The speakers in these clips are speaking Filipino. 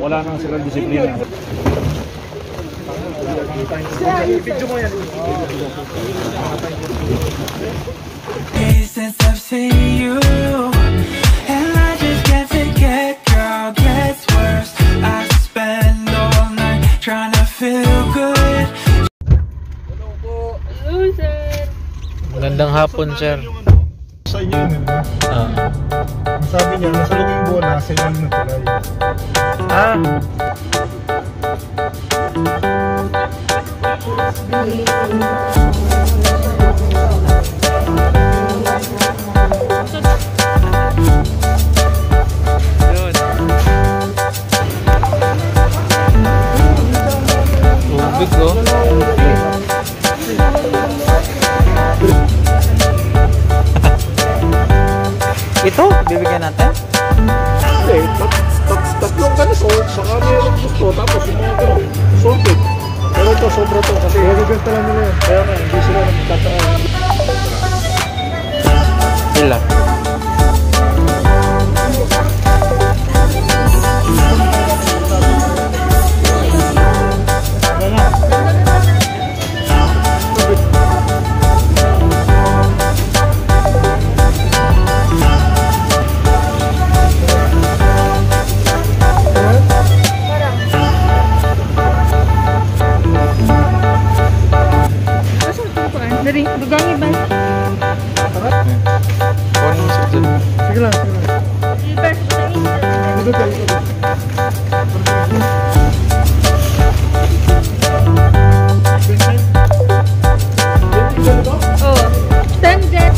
Wala nang silang disiplina. Video mo yan. Since I've seen you, and I just can't forget, girl, gets worse. I spend all night trying to feel good. Hello, sir. Magandang hapon, sir. Sa inyo yun, sabi niya, nasa looking bola, sa inyo ng tulay. Ah? Tubig, oh. Ito, bibigyan natin? Hindi, tatlong ganito, saka meron gusto, tapos yung mga gano'n, sorted. Pero ito, sobra to, kasi bibigyan lang nila yun. Kaya nga, hindi sila nagtataan. Sila. Dari, dugangi ba? Sige lang, sige lang. Silver, Ito tayo, ito. oh, standard.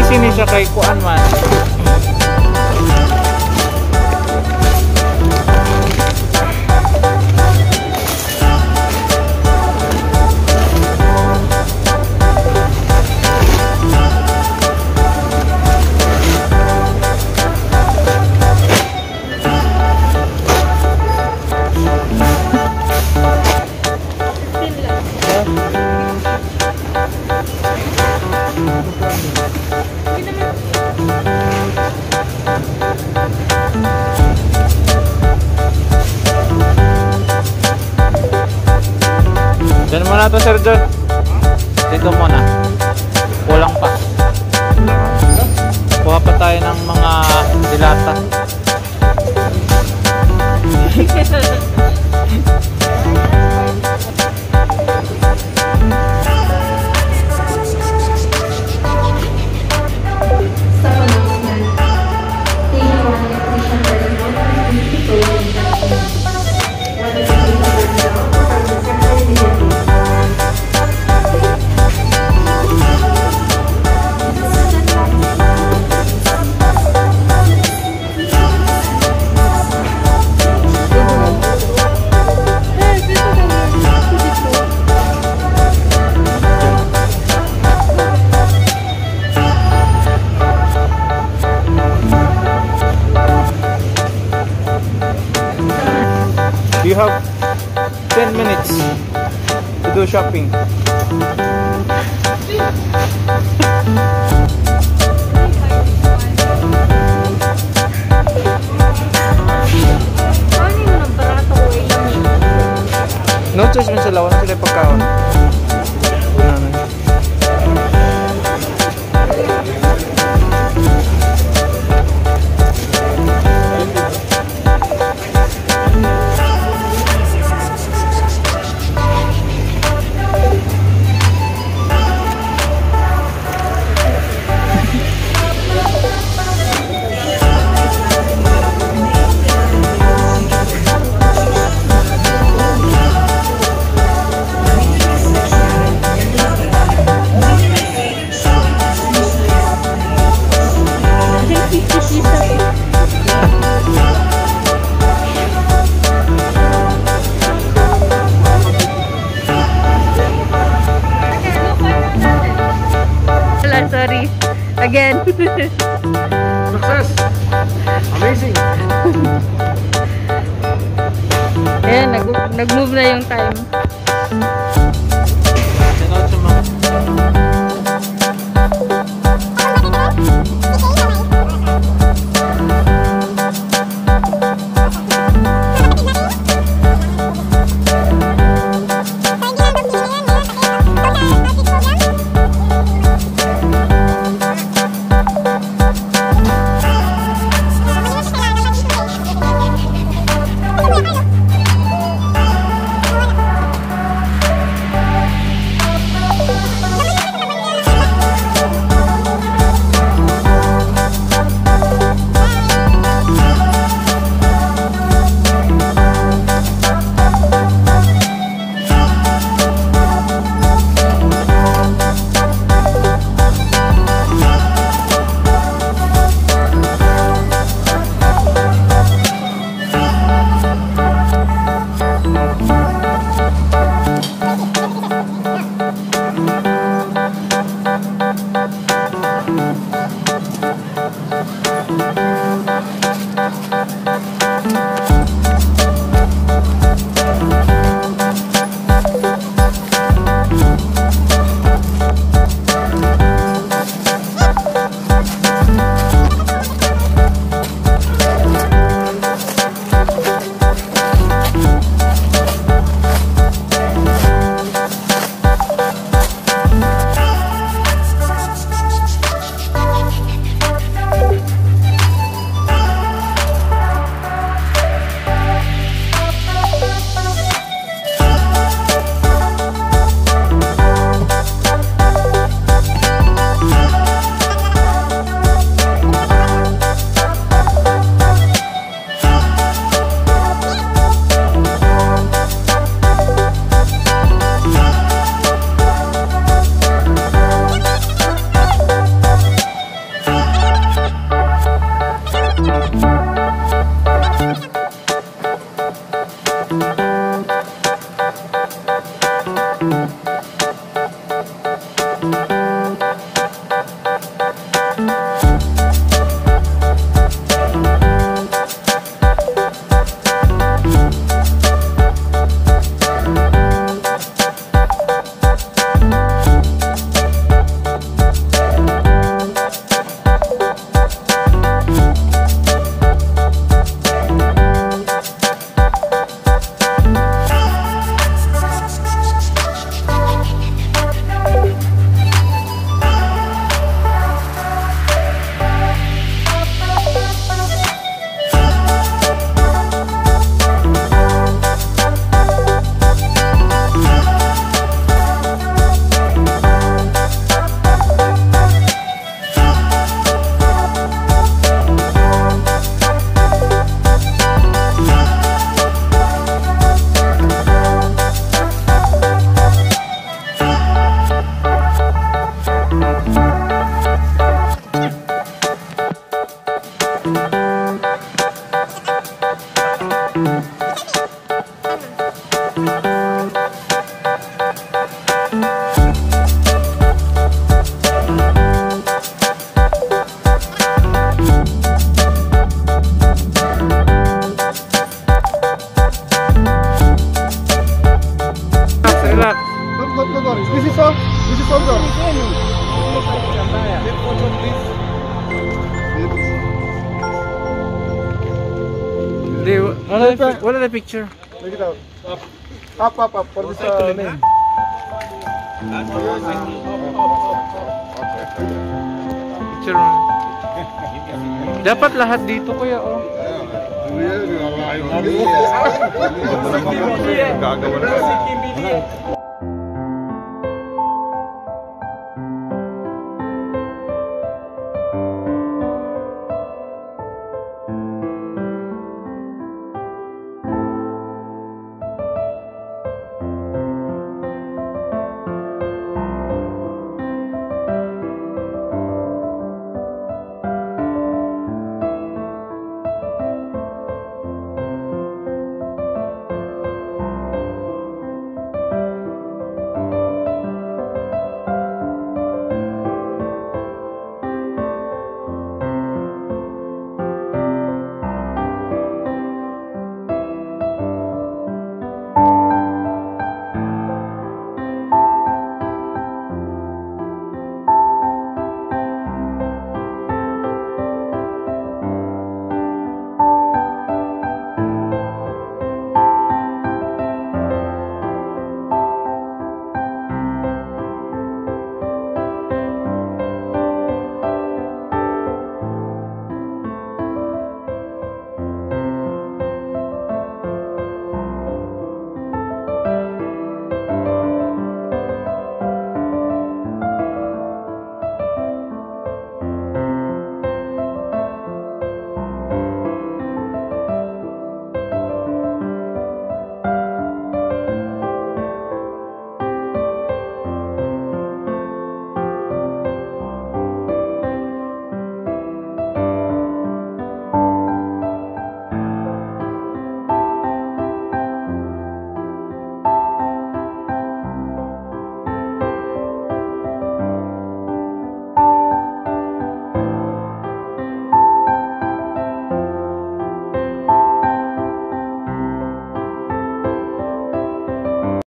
Sini siya kay Kuan man. Diyan muna to, Sir John. Dito muna. Kulang pa. Kuha pa tayo ng mga dilata. You have 10 minutes to do shopping. No choice man sila, wala sila pagkaon. nag-move na yung time. Shoutout sa mga... What are the picture? Take it out. Up. For this name. Picture mo. Dapat lahat dito kuya oh. Gagawa na.